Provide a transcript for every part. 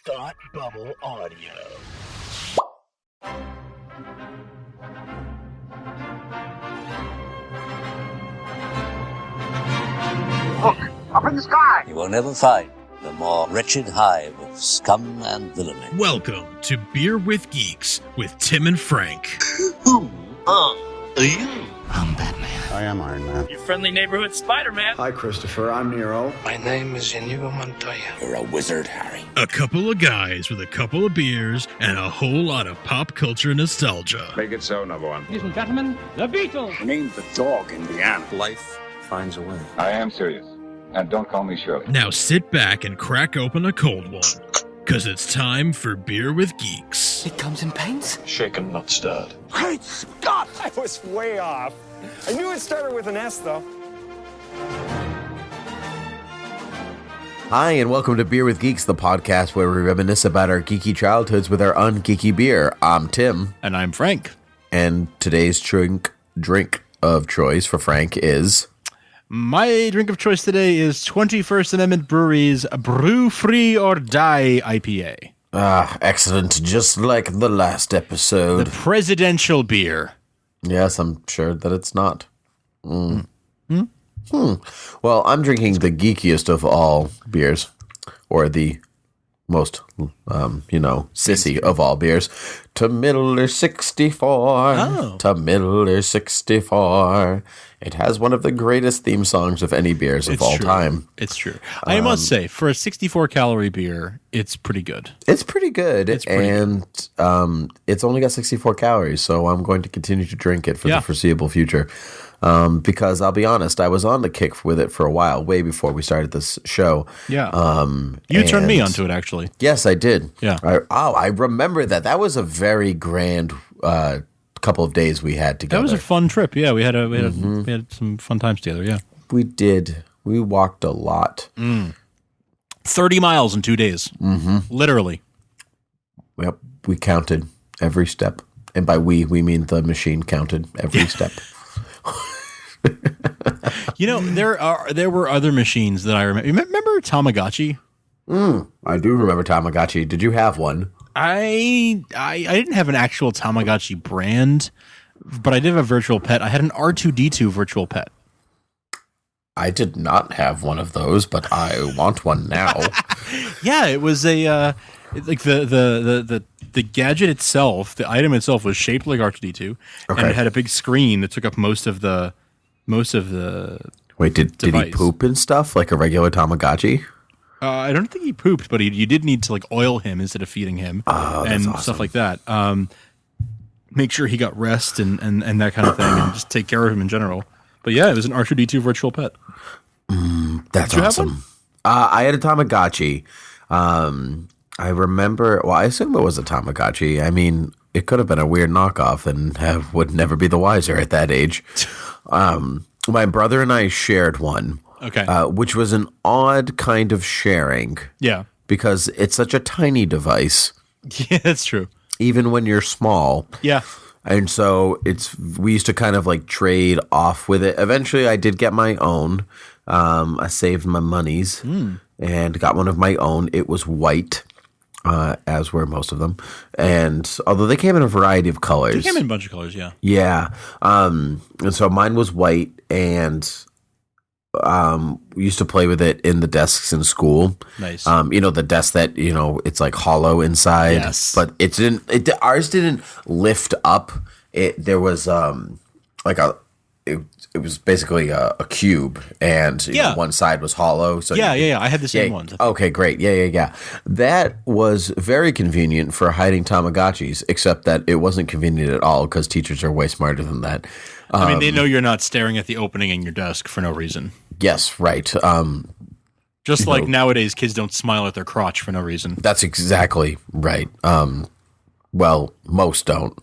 Thought Bubble Audio. Look, up in the sky! You will never find the more wretched hive of scum and villainy. Welcome to Beer with Geeks with Tim and Frank. Who are you? I'm Batman. I am Iron Man. Your friendly neighborhood Spider-Man. Hi, Christopher. I'm Nero. My name is Inigo Montoya. You're a wizard, Harry. A couple of guys with a couple of beers and a whole lot of pop culture nostalgia. Make it so, number one. Ladies and gentlemen, the Beatles. Named the dog Indiana. Life finds a way. I am serious. And don't call me Shirley. Now sit back and crack open a cold one, because it's time for Beer with Geeks. It comes in paints? Shaken, not stirred. Great Scott! I was way off. I knew it started with an S, though. Hi, and welcome to Beer with Geeks, the podcast where we reminisce about our geeky childhoods with our ungeeky beer. I'm Tim. And I'm Frank. And today's drink of choice for Frank is... My drink of choice today is 21st Amendment Brewery's Brew Free or Die IPA. Ah, excellent. Just like the last episode. The presidential beer. Yes, I'm sure that it's not. Well, I'm drinking the geekiest of all beers, or the most, sissy of all beers. To Miller 64. Oh. To Miller 64. It has one of the greatest theme songs of any beers of all time. It's true. I must say, for a 64-calorie beer, it's pretty good. It's pretty good. It's pretty it's only got 64 calories, so I'm going to continue to drink it for the foreseeable future. Because I'll be honest, I was on the kick with it for a while, way before we started this show. Yeah. You turned me onto it, actually. Yes, I did. Yeah. I remember that. That was a very grand couple of days we had together. That was a fun trip. Yeah, we had some fun times together. Yeah, we did. We walked a lot. 30 miles in 2 days. Literally. Yep, we counted every step, and by we mean the machine counted every step. There were other machines that I remember. Remember Tamagotchi? I do remember Tamagotchi. Did you have one? I didn't have an actual Tamagotchi brand, but I did have a virtual pet. I had an R2-D2 virtual pet. I did not have one of those, but I want one now. Yeah, it was the gadget itself, the item itself was shaped like R2-D2, and it had a big screen that took up most of the. Wait, did he poop and stuff like a regular Tamagotchi? I don't think he pooped, but you did need to like oil him instead of feeding him and awesome. stuff like that. Make sure he got rest and that kind of thing, and just take care of him in general. But yeah, it was an R2-D2 virtual pet. That's Did you awesome. have one? I had a Tamagotchi. I remember. Well, I assume it was a Tamagotchi. I mean, it could have been a weird knockoff, and would never be the wiser at that age. My brother and I shared one. Okay. Which was an odd kind of sharing. Yeah. Because it's such a tiny device. Yeah, that's true. Even when you're small. Yeah. And so we used to kind of like trade off with it. Eventually I did get my own. I saved my monies and got one of my own. It was white, as were most of them. And although they came in a variety of colors. They came in a bunch of colors, yeah. Yeah. And so mine was white, and we used to play with it in the desks in school. Nice. The desk that, it's like hollow inside. Yes. But ours didn't lift up. There was it was basically a cube, and one side was hollow. So yeah. I had the same ones. Okay, great. Yeah. That was very convenient for hiding Tamagotchis, except that it wasn't convenient at all because teachers are way smarter than that. I mean, they know you're not staring at the opening in your desk for no reason. Yes, right. Just like nowadays, kids don't smile at their crotch for no reason. That's exactly right. Well, most don't.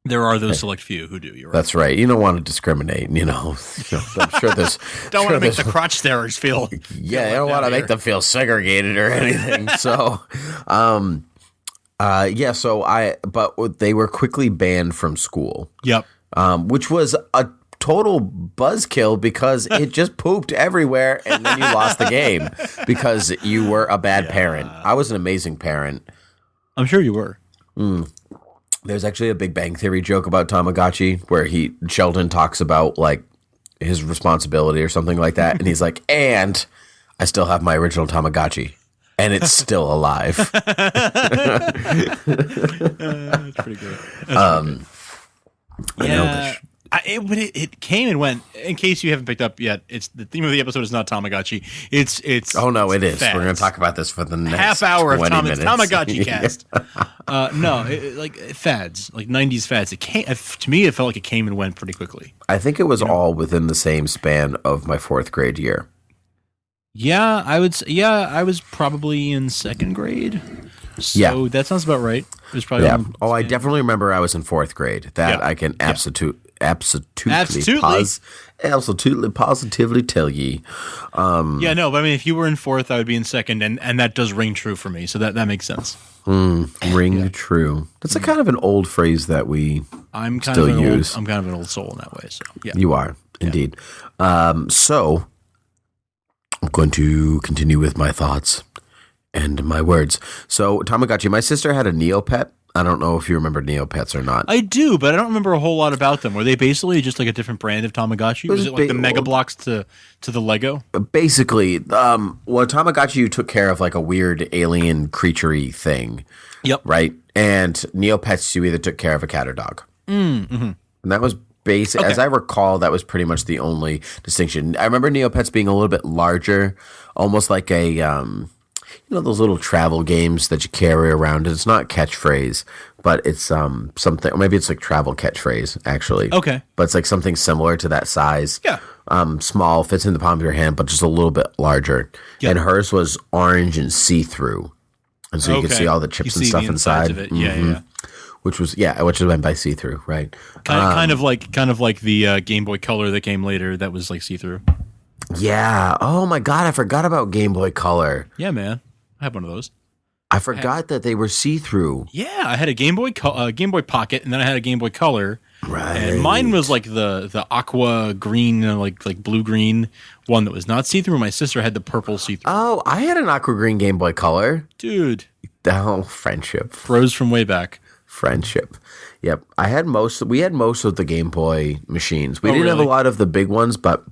There are those select few who do. You're right. That's right. You don't want to discriminate. I'm sure there's. Don't want to make the crotch starers feel. Yeah, I don't want to make them feel segregated or anything. So, but they were quickly banned from school. Yep. Which was a total buzzkill because it just pooped everywhere, and then you lost the game because you were a bad parent. I was an amazing parent. I'm sure you were. There's actually a Big Bang Theory joke about Tamagotchi where Sheldon talks about like his responsibility or something like that, and he's like, "And I still have my original Tamagotchi, and it's still alive." That's pretty good. It came and went. In case you haven't picked up yet, it's the theme of the episode is not Tamagotchi. It's oh no, it is. fads. We're going to talk about this for the next half hour of 20 minutes. Tamagotchi cast. Like fads, like 90s fads. It came to me. It felt like it came and went pretty quickly. I think it was all within the same span of my 4th grade year. Yeah, I would say, I was probably in 2nd grade. So that sounds about right. It was probably I definitely remember I was in 4th grade. That I can absolutely positively tell ye. But I mean, if you were in 4th, I would be in 2nd, and that does ring true for me. So that makes sense. Ring true. That's a kind of an old phrase that we still use. I'm kind of an old soul in that way. So yeah, you are indeed. So I'm going to continue with my thoughts and my words. So Tamagotchi, my sister had a Neopet. I don't know if you remember Neopets or not. I do, but I don't remember a whole lot about them. Were they basically just like a different brand of Tamagotchi? Was it like the Mega Bloks to the Lego? Basically, Tamagotchi, you took care of like a weird alien creature-y thing. Yep. Right? And Neopets, you either took care of a cat or dog. Mm-hmm. And that was basic. Okay. As I recall, that was pretty much the only distinction. I remember Neopets being a little bit larger, almost like a... those little travel games that you carry around. It's not catchphrase, but it's something, or maybe it's like travel catchphrase, actually. Okay. But it's like something similar to that size. Yeah. Small, fits in the palm of your hand, but just a little bit larger. Yep. And hers was orange and see-through. And so you could see all the chips and stuff inside. Of it. Mm-hmm. Yeah. Which was meant by see-through, right? Kind of like the Game Boy Color that came later that was like see-through. Yeah. Oh my God, I forgot about Game Boy Color. Yeah, man. I had one of those. I forgot that they were see-through. Yeah, I had a Game Boy Pocket, and then I had a Game Boy Color. Right. And mine was like the aqua green, like blue green one that was not see-through. My sister had the purple see-through. Oh, I had an aqua green Game Boy Color. Dude. Oh, friendship. Bros from way back. Friendship. Yep. We had most of the Game Boy machines. We didn't have a lot of the big ones, but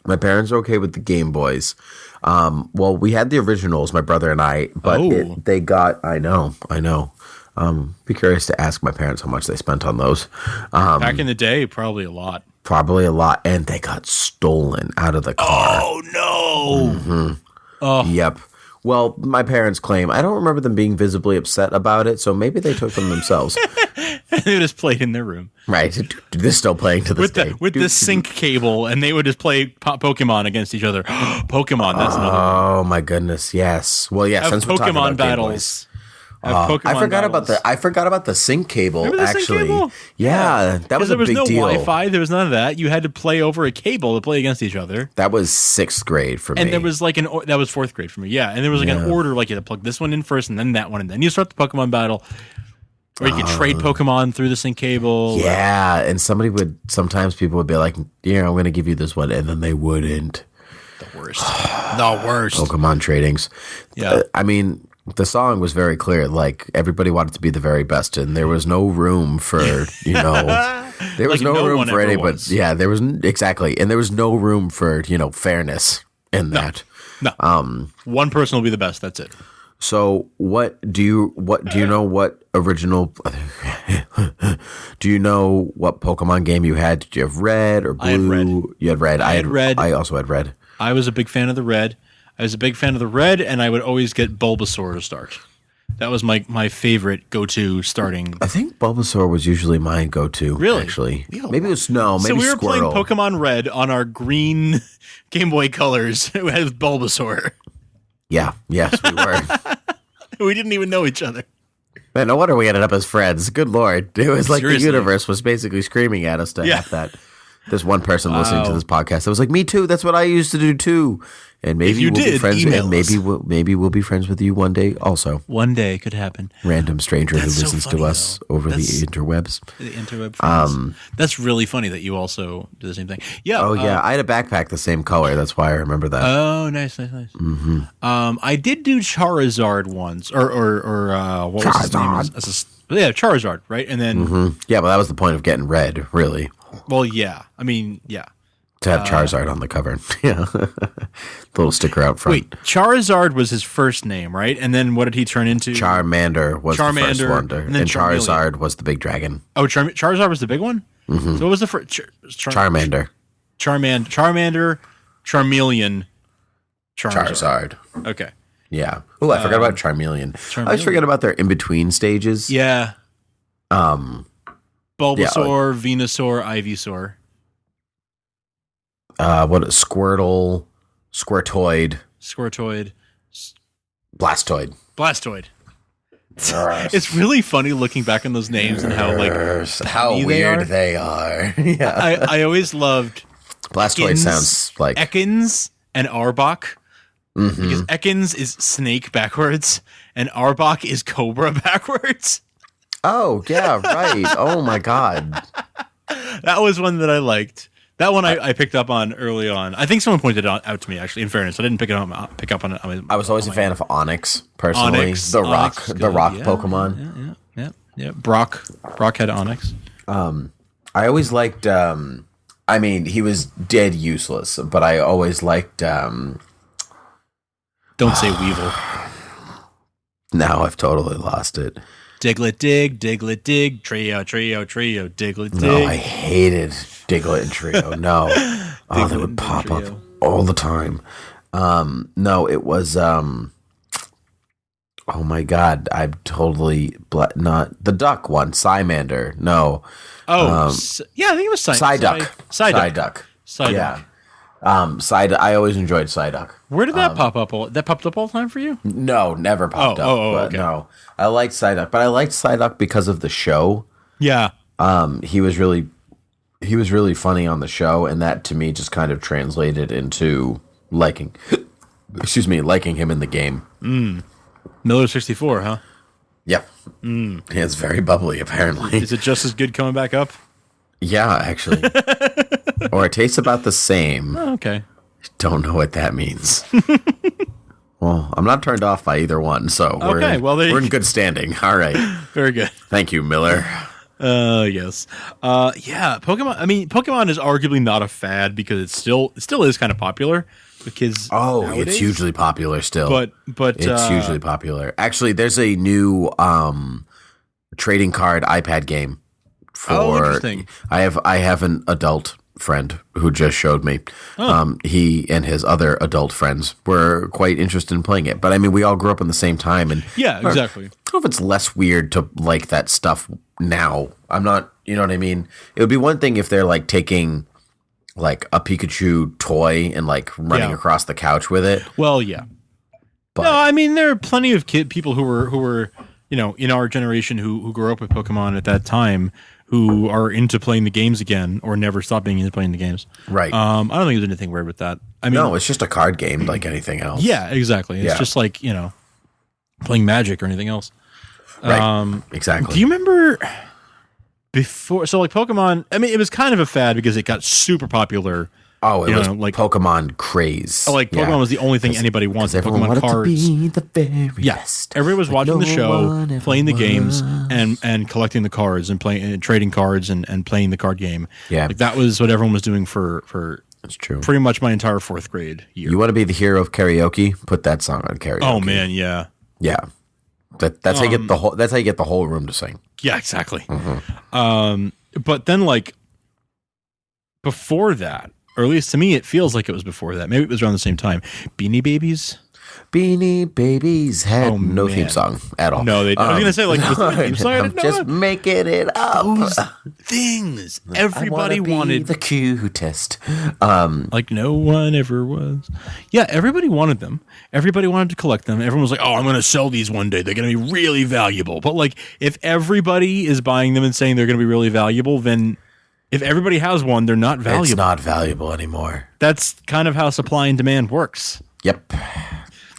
my parents are okay with the Game Boys. Well, we had the originals, my brother and I, but I know. Be curious to ask my parents how much they spent on those. Back in the day, probably a lot. And they got stolen out of the car. Oh, no. Mm-hmm. Oh. Yep. Well, my parents claim, I don't remember them being visibly upset about it, so maybe they took them themselves. They just played in their room. Right. They're still playing to this day. With the sync cable, and they would just play Pokemon against each other. Pokemon, that's another one. Oh, my goodness, yes. Well, yeah, since we're talking about battles. I forgot about the sync cable. Remember the sync cable? Yeah, that was a big deal. There was no Wi-Fi. There was none of that. You had to play over a cable to play against each other. That was 6th grade for me. And there was like that was 4th grade for me. Yeah, and there was like an order, like you had to plug this one in first, and then that one, and then you start the Pokemon battle. Or you could trade Pokemon through the sync cable. Yeah, and sometimes people would be like, yeah, I'm going to give you this one, and then they wouldn't. The worst. The worst. Pokemon tradings. Yeah. I mean, the song was very clear. Like, everybody wanted to be the very best, and there was no room for, there was no room for anybody. Yeah, there was, exactly. And there was no room for, fairness in that. No. One person will be the best. That's it. So do you know what original do you know what Pokemon game you had? Did you have red or blue? I had red. You had red. I had red. I also had red. I was a big fan of the red. And I would always get Bulbasaur to start. That was my favorite go-to starting. I think Bulbasaur was usually my go-to. Really? Actually. Maybe it was Snow, maybe So we were Squirrel. playing Pokemon Red on our green Game Boy Colors with Bulbasaur. Yeah, yes, we were. We didn't even know each other. Man, no wonder we ended up as friends. Good Lord. It was like Seriously. the universe was basically screaming at us to have that There's one person listening to this podcast that was like, "Me too. That's what I used to do too." And maybe we'll be friends. And maybe we'll be friends with you one day. Also, one day could happen. Random stranger who listens to us over the interwebs. The interweb friends. That's really funny that you also do the same thing. Yeah. Oh yeah, I had a backpack the same color. That's why I remember that. Oh, nice. Mm-hmm. I did do Charizard once, or what was his name? Yeah, Charizard, right? And then yeah, but that was the point of getting red, really. Well, yeah. I mean, yeah. To have Charizard on the cover. Yeah. Little sticker out front. Wait, Charizard was his first name, right? And then what did he turn into? Charmander was the first one. And Charizard was the big dragon. Oh, Charizard was the big one? Mm-hmm. So what was the first? Charmander. Charmander, Charmeleon, Charizard. Okay. Yeah. Oh, I forgot about Charmeleon. I always forget about their in-between stages. Yeah. Bulbasaur, Venusaur, Ivysaur. What Squirtle, Squirtoid, Blastoid. It's really funny looking back on those names and how weird they are. Yeah. I always loved Blastoid sounds like Ekans and Arbok. Because Ekans is snake backwards and Arbok is cobra backwards. Oh, yeah, right. Oh my god. That was one that I liked. That one I picked up on early on. I think someone pointed it out to me, actually, in fairness. I didn't pick up on it. I was always a fan of Onyx, personally. The rock Pokemon. Yeah. Brock had Onyx. I always liked, he was dead useless, but I always liked... Don't say Weevil. Now I've totally lost it. Diglett dig, trio, Diglett dig. No, I hated Diglett and Trio. No. Oh, they would pop up all the time. No, it was, oh my god, I'm totally, not, the duck one, Psymander, no. Oh, yeah, I think it was Psyduck. Psyduck. Yeah. I always enjoyed Psyduck. Where did that pop up? That popped up all the time for you? No, never popped up. Okay. No, I liked Psyduck, but I liked Psyduck because of the show. Yeah. He was really funny on the show, and that to me just kind of translated into liking him in the game. Miller 64, huh? Yep. It's very bubbly, apparently. Is it just as good coming back up? Yeah, actually. Or it tastes about the same. Oh, okay. Don't know what that means. Well, I'm not turned off by either one, so we're in good standing. All right. Very good. Thank you, Miller. Yes. Yeah, Pokemon. I mean, Pokemon is arguably not a fad because it still is kind of popular with kids. Nowadays. It's hugely popular still. But it's hugely popular. Actually, there's a new trading card iPad game interesting. I have an adult friend who just showed me. He and his other adult friends were quite interested in playing it. But I mean, we all grew up in the same time, and yeah, exactly. I don't know if it's less weird to like that stuff now. I'm not, you know what I mean? It would be one thing if they're like taking like a Pikachu toy and like running across the couch with it. Well, yeah. But, no, I mean, there are plenty of people who were in our generation who grew up with Pokemon at that time who are into playing the games again or never stop being into playing the games. Right. I don't think there's anything weird with that. I mean, no, it's just a card game like anything else. Yeah, exactly. It's just like, playing Magic or anything else. Right. Exactly. Do you remember before? So like Pokemon, I mean, it was kind of a fad because it got super popular. Oh, it was like Pokemon craze. Like Pokemon was the only thing anybody wanted. Pokemon cards. To be the very best. Everybody was watching the show, playing the games, and collecting the cards and playing and trading cards and playing the card game. Yeah, like that was what everyone was doing for. That's true. Pretty much my entire fourth grade year. You want to be the hero of karaoke? Put that song on karaoke. Oh man, yeah, yeah. That's how you get the whole. That's how you get the whole room to sing. Yeah, exactly. But then like before that. Or at least to me, it feels like it was before that. Maybe it was around the same time. Beanie Babies? Beanie Babies had no theme song at all. No, they didn't. I was going to say, like, the theme song. I'm just making it up. Those things. Everybody wanted. The cutest. Like, no one ever was. Yeah, everybody wanted them. Everybody wanted to collect them. Everyone was like, oh, I'm going to sell these one day. They're going to be really valuable. But, like, if everybody is buying them and saying they're going to be really valuable, then If everybody has one, they're not valuable. It's not valuable anymore. That's kind of how supply and demand works. Yep.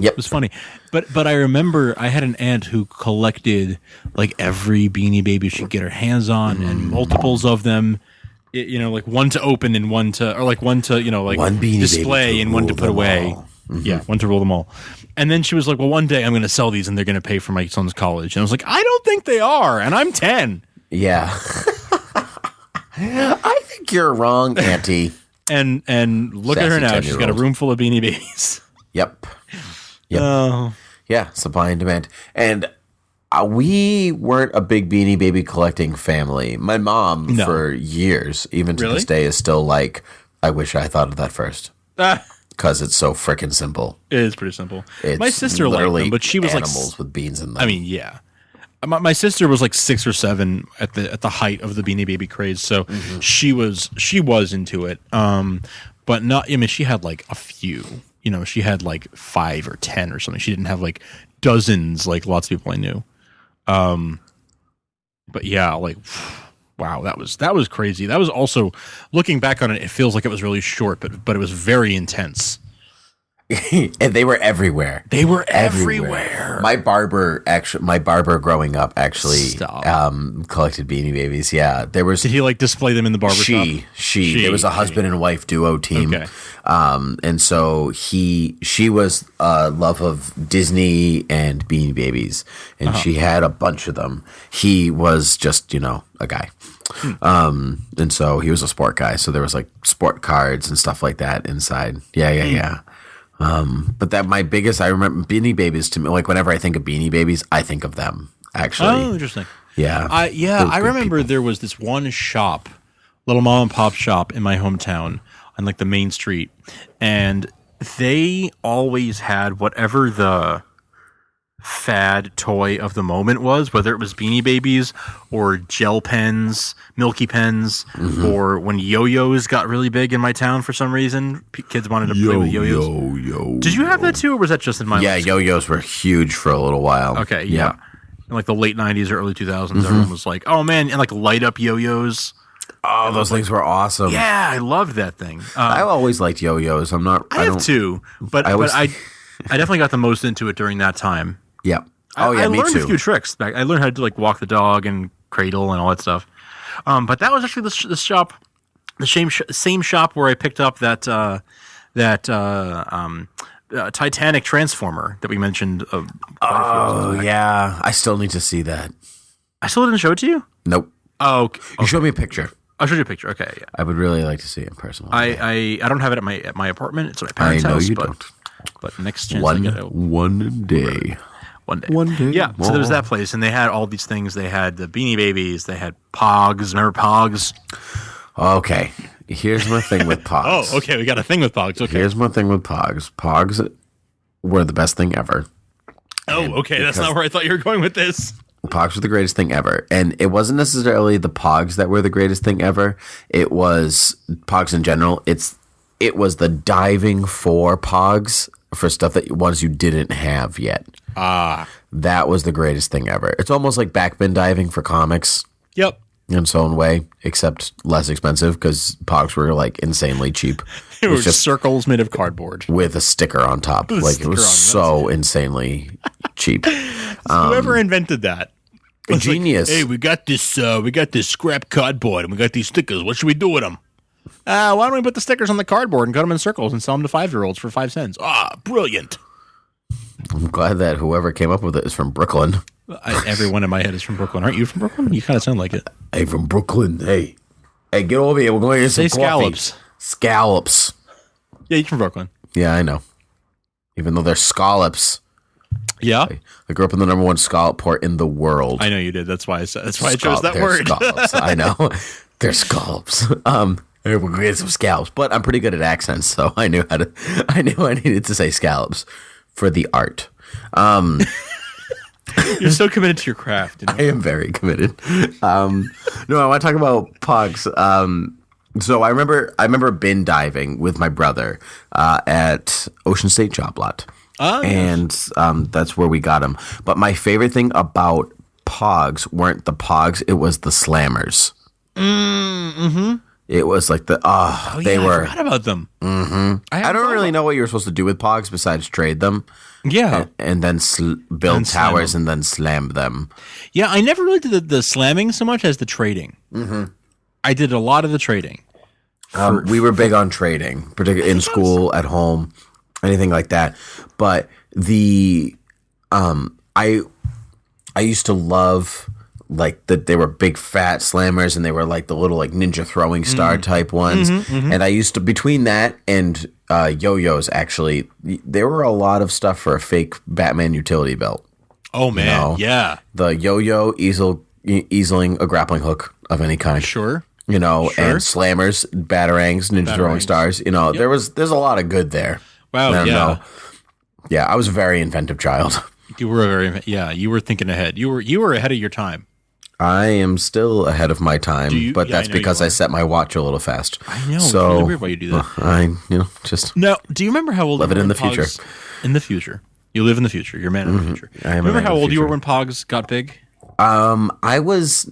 It was funny. But I remember I had an aunt who collected like every Beanie Baby she could get her hands on and multiples of them. Like one to open and one to one display and one to put away. Mm-hmm. Yeah, one to rule them all. And then she was like, well, one day I'm going to sell these and they're going to pay for my son's college. And I was like, I don't think they are. And I'm 10. Yeah. I think you're wrong, Auntie. and look Sassy at her now. She's got a room full of Beanie Babies. Yep. Yeah, supply and demand. And we weren't a big Beanie Baby collecting family. My mom, for years, even to this day, is still like, I wish I thought of that first. Because it's so freaking simple. It is pretty simple. My sister liked them, but she was like animals with beans in them. I mean, yeah. My sister was like 6 or 7 at the height of the Beanie Baby craze, so she was into it. But not. I mean, she had like a few. She had like 5 or 10 or something. She didn't have like dozens like lots of people I knew. But yeah, like wow, that was crazy. That was also, looking back on it, it feels like it was really short, but it was very intense. And they were everywhere. They were everywhere. My barber growing up actually collected Beanie Babies. Yeah, there was. Did he like display them in the barber shop? She. There was a husband and wife duo team. Okay. And so she was love of Disney and Beanie Babies, and she had a bunch of them. He was just a guy. And so he was a sport guy. So there was like sport cards and stuff like that inside. Yeah. But that I remember Beanie Babies to me, like whenever I think of Beanie Babies, I think of them actually. Oh, interesting. Yeah. I remember people. There was this one shop, little mom and pop shop in my hometown on like the main street. And they always had whatever the fad toy of the moment was, whether it was Beanie Babies or gel pens, Milky pens, or when yo-yos got really big in my town for some reason, kids wanted to play with yo-yos. Did you have that too, or was that just in my Yeah, yo-yos were huge for a little while. Okay, yeah. In like the late 90s or early 2000s, everyone was like, oh man, and like light up yo-yos. Oh, those things were awesome. Yeah, I loved that thing. I always liked yo-yos. I have too, but I definitely got the most into it during that time. Yeah. Oh, yeah, I me learned too. a few tricks. I learned how to like walk the dog and cradle and all that stuff. But that was actually the shop, the same shop where I picked up that Titanic transformer that we mentioned. Yeah. I still need to see that. I still didn't show it to you? Nope. Oh, okay. You showed me a picture. I'll show you a picture. Okay, yeah. I would really like to see it in person. I don't have it at my apartment. It's at my parents' house. Don't. But next chance I get it. One day. Yeah. So there was that place, and they had all these things. They had the Beanie Babies. They had Pogs. Remember Pogs? Okay. Here's my thing with Pogs. Oh, okay. We got a thing with Pogs. Okay. Here's my thing with Pogs. Pogs were the best thing ever. Oh, okay. That's not where I thought you were going with this. Pogs were the greatest thing ever. And it wasn't necessarily the Pogs that were the greatest thing ever. It was Pogs in general. It was the diving for Pogs for stuff that ones you didn't have yet. That was the greatest thing ever. It's almost like backbin diving for comics. Yep. In its own way, except less expensive because Pogs were like insanely cheap. It was just circles made of cardboard with a sticker on top. It was so insanely cheap. Whoever invented that, genius. Like, hey, we got this scrap cardboard and we got these stickers. What should we do with them? Why don't we put the stickers on the cardboard and cut them in circles and sell them to 5-year-olds for 5 cents? Brilliant. I'm glad that whoever came up with it is from Brooklyn. Everyone in my head is from Brooklyn. Aren't you from Brooklyn? You kind of sound like it. Hey, from Brooklyn. Hey, get over here. We're going to get some scallops. Scallops. Yeah, you're from Brooklyn. Yeah, I know. Even though they're scallops. Yeah, I grew up in the #1 scallop port in the world. I know you did. That's why I said. That's why I chose that word. Scallops. I know. They're scallops. We're going to get some scallops, but I'm pretty good at accents, so I knew I needed to say scallops for the art. You're so committed to your craft. I am very committed. No, I want to talk about Pogs. So I remember bin diving with my brother at Ocean State Job Lot. And that's where we got them. But my favorite thing about Pogs weren't the Pogs, it was the Slammers. Mm-hmm. It was like they were. I forgot about them. Mm-hmm. I don't really know what you were supposed to do with pogs besides trade them. Yeah, and then build towers and then slam them. Yeah, I never really did the slamming so much as the trading. Mm-hmm. I did a lot of the trading. We were big on trading, particularly in school, at home, anything like that. But I used to love like that they were big fat slammers and they were like the little like ninja throwing star type ones. And I used to, between that and yo-yos, actually, there were a lot of stuff for a fake Batman utility belt. Oh man, yeah. The yo-yo, easeling, a grappling hook of any kind. Sure. And slammers, batarangs, ninja throwing stars. There's a lot of good there. Wow, yeah. Yeah, I was a very inventive child. You were you were thinking ahead. You were ahead of your time. I am still ahead of my time, but that's because I set my watch a little fast. I know. So it's really weird why you do that. Just no. Do you remember how old? Live it in the future. In the future, you live in the future. You're a man in the future. Remember how old you were when Pogs got big? I was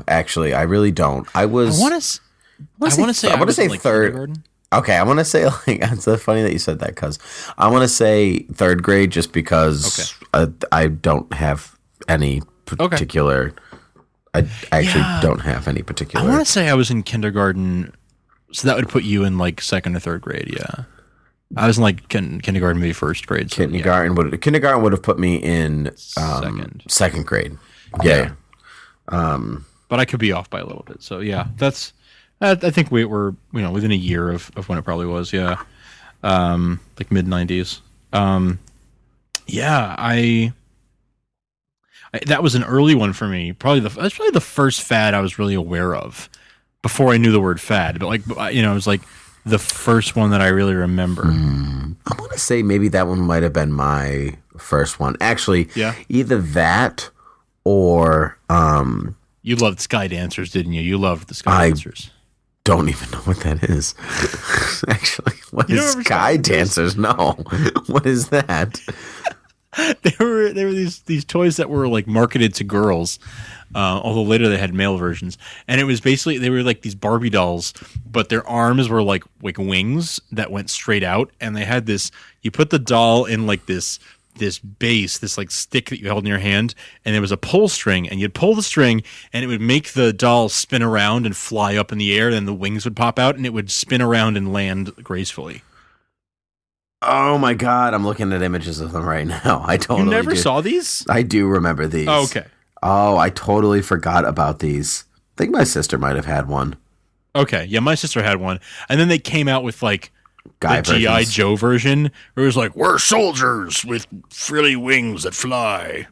actually, I really don't. I was. I want to say third. Okay, I want to say like it's so funny that you said that because I want to say third grade just because I don't have any particular. I actually don't have any particular. I want to say I was in kindergarten, so that would put you in like second or third grade. Yeah, I was in like kindergarten, maybe first grade. So, kindergarten would have put me in second grade. Yeah. But I could be off by a little bit. So yeah, that's. I think we were within a year of when it probably was. Yeah, like mid 90s. Yeah, that was an early one for me. That's probably the first fad I was really aware of before I knew the word fad. But it was like the first one that I really remember. I want to say maybe that one might have been my first one. Actually, either that or you loved Sky Dancers, didn't you? You loved the Sky Dancers. Don't even know what that is. Actually, what is Sky Dancers? No, what is that? They were these toys that were like marketed to girls, although later they had male versions, and it was basically they were like these Barbie dolls, but their arms were like wings that went straight out, and they had this. You put the doll in like this base, this like stick that you held in your hand, and there was a pull string, and you'd pull the string, and it would make the doll spin around and fly up in the air, and the wings would pop out, and it would spin around and land gracefully. Oh my God, I'm looking at images of them right now. I totally You never saw these? I do remember these. Oh, okay. Oh, I totally forgot about these. I think my sister might have had one. Okay, yeah, my sister had one, and then they came out with like the G.I. Joe version, where it was like, we're soldiers with frilly wings that fly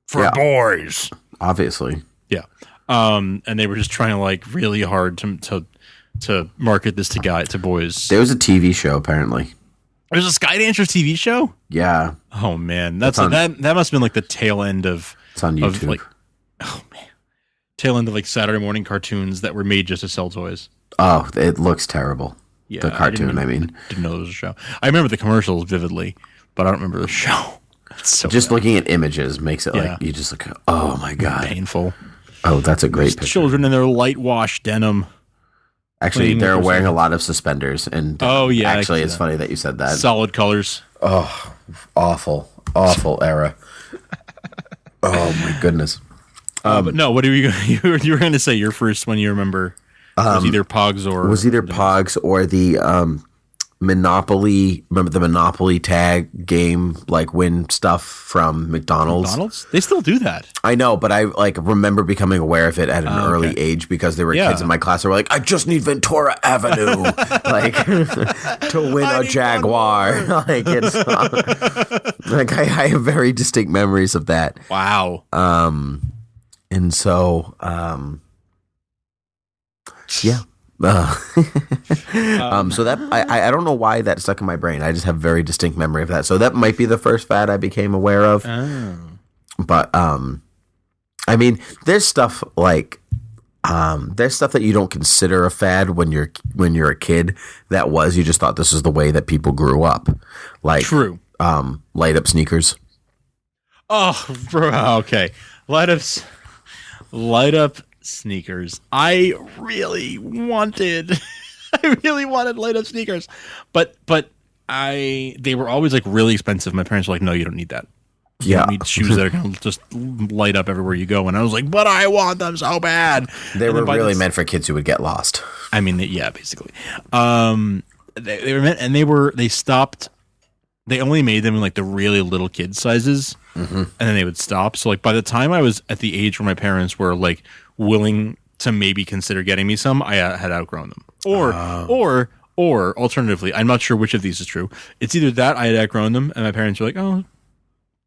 for boys. Obviously. Yeah. And they were just trying to like really hard to market this to boys. There was a TV show, apparently. There's a Sky Dancers TV show? Yeah. Oh man. That must have been like the tail end of it's on YouTube. Tail end of like Saturday morning cartoons that were made just to sell toys. Oh, it looks terrible. Yeah, the cartoon, didn't know there was a show. I remember the commercials vividly, but I don't remember the show. It's so just bad. Looking at images makes it like you just look. Oh my God, painful. Oh, that's a great picture. Children in their light wash denim. Actually, they're wearing a lot of suspenders, and actually, it's funny that you said that. Solid colors. Oh, awful era. Oh my goodness. But no, what are you were going to say? Your first one you remember was either Pogs or the Monopoly. Remember the Monopoly tag game, like win stuff from McDonald's? They still do that. I know, but I like remember becoming aware of it at an early age because there were kids in my class that were like, I just need Ventura Avenue like to win a Jaguar. Like it's like I have very distinct memories of that. Wow. And so yeah. So that I don't know why that stuck in my brain. I just have very distinct memory of that. So that might be the first fad I became aware of. Oh. But I mean, there's stuff like there's stuff that you don't consider a fad when you're a kid. That was you just thought this is the way that people grew up. Like true. Light up sneakers. Oh, bro. Okay. Light up sneakers. I really wanted light up sneakers, but they were always like really expensive. My parents were like, no, you don't need that. You don't need shoes that are going to just light up everywhere you go. And I was like, but I want them so bad. They were really meant for kids who would get lost. I mean, yeah, basically. They were meant, and they stopped. They only made them in like the really little kid sizes, and then they would stop. So like by the time I was at the age where my parents were like willing to maybe consider getting me some, I had outgrown them. Or alternatively, I'm not sure which of these is true. It's either that I had outgrown them, and my parents were like, oh,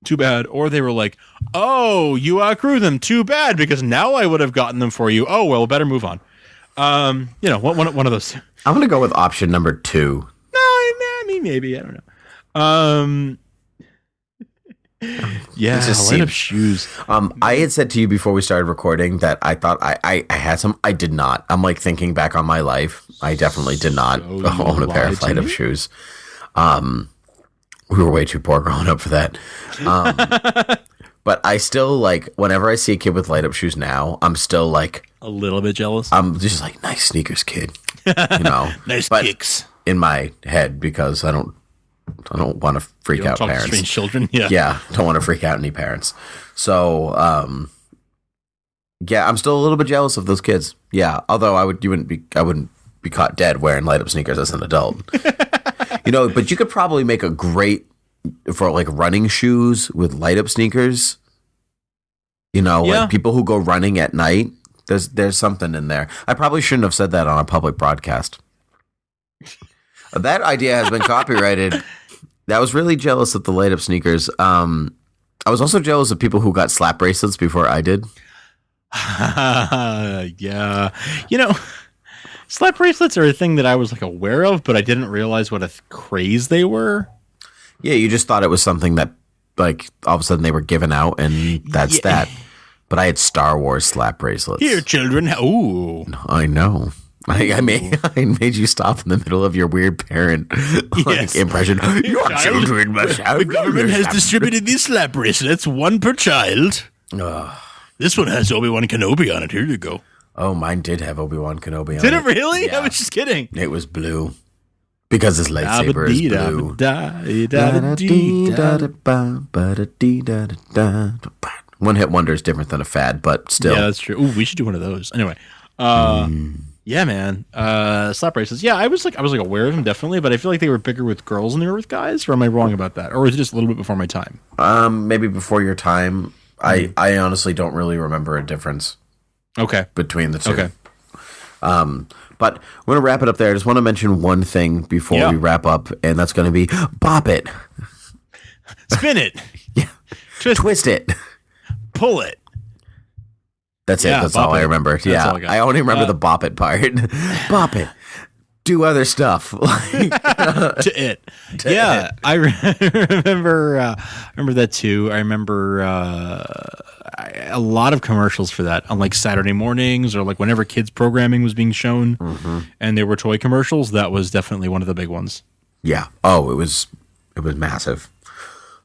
too bad. Or they were like, oh, you outgrew them. Too bad, because now I would have gotten them for you. Oh, well, better move on. One of those. I'm going to go with option number 2. No, I mean, maybe. I don't know. Yeah, light up shoes. I had said to you before we started recording that I thought I had some. I did not. I'm like thinking back on my life. I definitely did not own a pair of light up shoes. We were way too poor growing up for that. But I still like, whenever I see a kid with light up shoes now, I'm still like a little bit jealous. I'm just like, nice sneakers, kid. Nice kicks in my head, because I don't want to freak out parents. Strange children. Yeah. Yeah. Don't want to freak out any parents. So, yeah, I'm still a little bit jealous of those kids. Yeah. Although I wouldn't be caught dead wearing light up sneakers as an adult. But you could probably make a great, for like running shoes with light up sneakers, like people who go running at night. There's something in there. I probably shouldn't have said that on a public broadcast. That idea has been copyrighted. I was really jealous of the light up sneakers. I was also jealous of people who got slap bracelets before I did. Yeah. Slap bracelets are a thing that I was like aware of, but I didn't realize what a craze they were. Yeah, you just thought it was something that like all of a sudden they were given out and that's that. But I had Star Wars slap bracelets. Here, children. Ooh. I know. I made you stop in the middle of your weird parent impression. Your children must have. The government has distributed these slap bracelets, one per child. This one has Obi-Wan Kenobi on it. Here you go. Oh, mine did have Obi-Wan Kenobi on it. Did it really? Yeah. I was just kidding. It was blue. Because his lightsaber is blue. One hit wonder is different than a fad, but still. Yeah, that's true. Ooh, we should do one of those. Anyway. Yeah, man. Slap bracelets. Yeah, I was aware of them definitely, but I feel like they were bigger with girls than they were with guys. Or am I wrong about that? Or was it just a little bit before my time? Maybe before your time. I honestly don't really remember a difference. Okay. Between the two. Okay. But we're gonna wrap it up there. I just want to mention one thing before we wrap up, and that's going to be Bop It. Spin it. Yeah. Twist it. Pull it. That's it. That's all I remember. Yeah. I only remember the Bop It part. Bop it. Do other stuff. To it. Yeah. I remember that too. I remember a lot of commercials for that on like Saturday mornings or like whenever kids programming was being shown and there were toy commercials. That was definitely one of the big ones. Yeah. Oh, it was massive.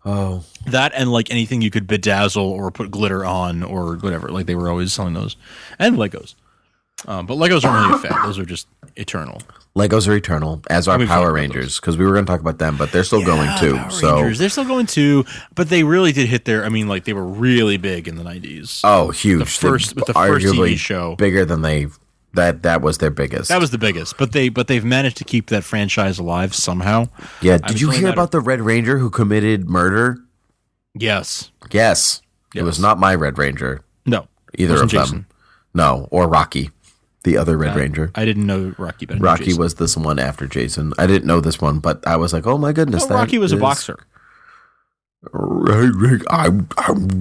Oh, that and like anything you could bedazzle or put glitter on or whatever. Like they were always selling those and Legos. But Legos aren't really a fad. Those are just eternal. Legos are eternal, as are Power Rangers, because we were going to talk about them, but they're still going too. Rangers, they're still going too, but they really did hit their. I mean, like they were really big in the 90s. Oh, huge! The first TV show, bigger than that was their biggest. That was the biggest, but they've managed to keep that franchise alive somehow. Yeah. Did you hear about the Red Ranger who committed murder? Yes. It was not my Red Ranger. No, either of them. No, or Rocky. The other Red Ranger. I didn't know Rocky. But Rocky was this one after Jason. I didn't know this one, but I was like, oh my goodness. Rocky was a boxer. I'm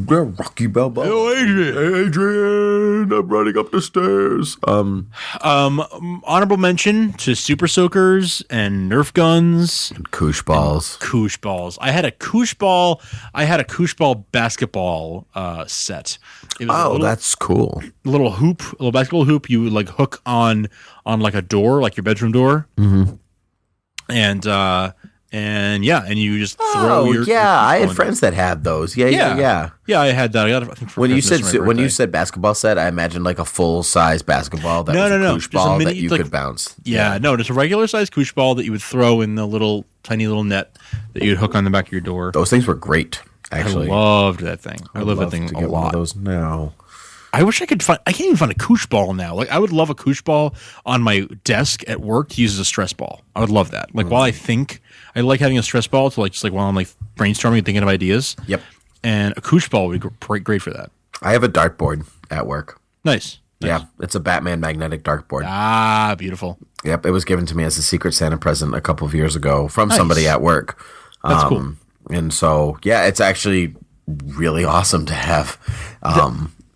Rocky Balboa. Oh, Adrian, I'm running up the stairs. Honorable mention to Super Soakers and Nerf guns and Koosh balls. Koosh balls. I had a Koosh ball. Basketball set. It was that's cool. A little basketball hoop. You would like hook on like a door, like your bedroom door. Mm-hmm. And And you just throw your. I had friends that had those. Yeah. Yeah, I had that. I think when you said basketball set, I imagined like a full size basketball that was a koosh ball that you could bounce. Yeah, no, just a regular size koosh ball that you would throw in the tiny little net that you'd hook on the back of your door. Those things were great. Actually, I loved that thing. I love that thing to a get lot. One of those now. I wish I could find. I can't even find a koosh ball now. Like I would love a koosh ball on my desk at work to use as a stress ball. I would love that. Like while I like having a stress ball to just while I'm like brainstorming and thinking of ideas. Yep. And a koosh ball would be great for that. I have a dartboard at work. Nice. Yeah, it's a Batman magnetic dartboard. Ah, beautiful. Yep, it was given to me as a Secret Santa present a couple of years ago from somebody at work. That's cool. And so, yeah, it's actually really awesome to have.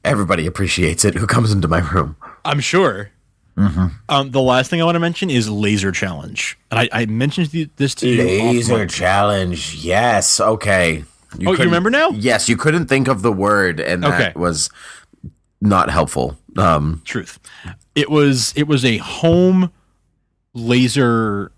Everybody appreciates it who comes into my room. I'm sure. Mm-hmm. The last thing I want to mention is Laser Challenge. And I mentioned this to you. Laser Challenge, yes. Okay. You remember now? Yes, you couldn't think of the word, and that was not helpful. Truth. It was a home laser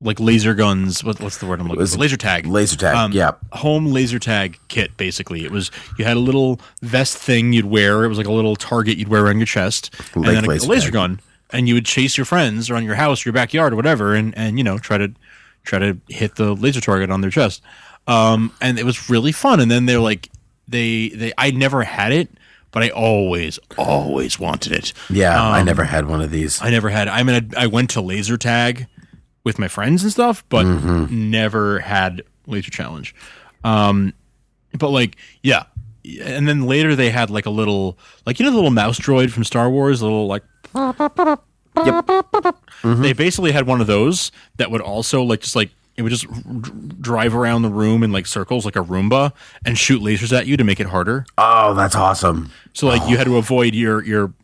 like laser guns. What's the word I'm looking for? Laser tag. Laser tag. Yeah. Home laser tag kit. Basically, it was. You had a little vest thing you'd wear. It was like a little target you'd wear around your chest, and then a laser gun. And you would chase your friends around your house, your backyard, or whatever, and try to hit the laser target on their chest. And it was really fun. And then they're like, I never had it, but I always wanted it. Yeah, I never had one of these. I never had. I mean, I went to laser tag with my friends and stuff, but never had Laser Challenge. But like, yeah. And then later they had like a little, like, the little mouse droid from Star Wars, a little like. Yep. They basically had one of those that would also it would just drive around the room in like circles like a Roomba and shoot lasers at you to make it harder. Oh, that's awesome. So you had to avoid your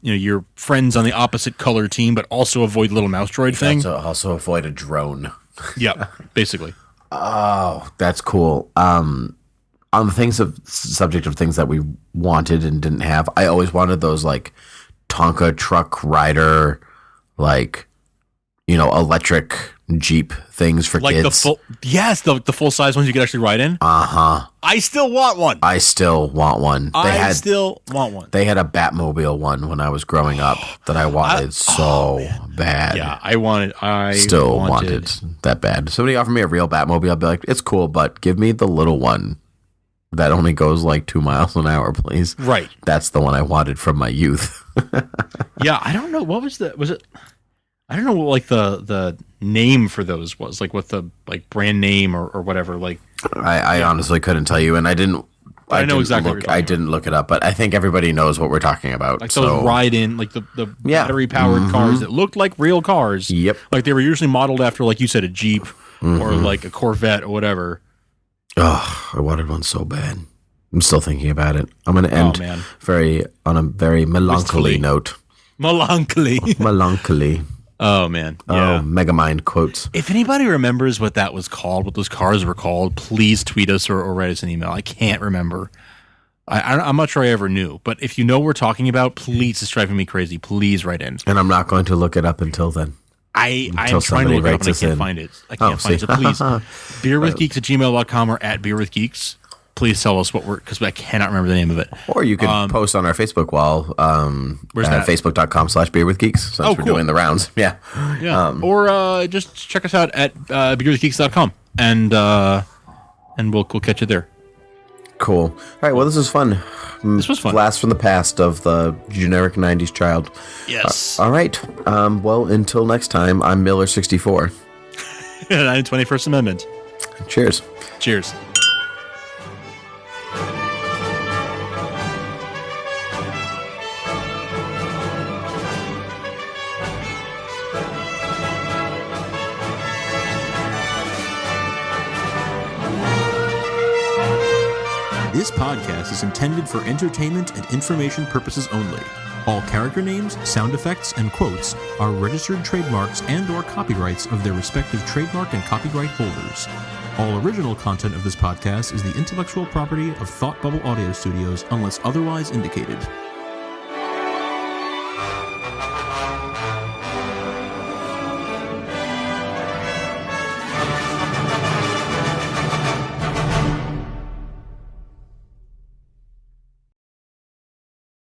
friends on the opposite color team, but also avoid the little mouse droid thing. Also avoid a drone. Yeah, basically. Oh, that's cool. On the subject of things that we wanted and didn't have, I always wanted those like Tonka truck rider, like, electric Jeep things for like kids. The full size ones you could actually ride in. I still want one. I still want one. They had a Batmobile one when I was growing up that I wanted bad. Yeah, I still wanted that bad. Somebody offered me a real Batmobile, I'd be like, it's cool, but give me the little one that only goes like 2 miles an hour, please. Right. That's the one I wanted from my youth. Yeah, I don't know. What was it? I don't know what like the name for those was, like what the like brand name or whatever. Like I honestly couldn't tell you, and I didn't. I know exactly what you're talking I didn't look it up, but I think everybody knows what we're talking about. Like those ride-in, like the battery-powered cars that looked like real cars. Yep. Like they were usually modeled after, like you said, a Jeep or like a Corvette or whatever. Oh, I wanted one so bad. I'm still thinking about it. I'm going to end on a very melancholy note. Melancholy. Oh, man. Yeah. Oh, Megamind quotes. If anybody remembers what that was called, what those cars were called, please tweet us or write us an email. I can't remember. I'm not sure I ever knew. But if you know what we're talking about, please, it's driving me crazy. Please write in. And I'm not going to look it up until then. I'm trying to look it up and I can't find it. I can't find it. So please, beerwithgeeks@gmail.com or @beerwithgeeks. Please tell us because I cannot remember the name of it. Or you can post on our Facebook wall. Where's that? Facebook.com/beerwithgeeks, since we're doing the rounds. Yeah. Or just check us out at beerwithgeeks.com and we'll catch you there. Cool. All right. Well, this was fun. This was fun. Blast from the past of the generic 90s child. Yes. All right. Well, until next time, I'm Miller64. And I'm 21st Amendment. Cheers. Cheers. This podcast is intended for entertainment and information purposes only. All character names, sound effects, and quotes are registered trademarks and/or copyrights of their respective trademark and copyright holders. All original content of this podcast is the intellectual property of Thought Bubble Audio Studios unless otherwise indicated.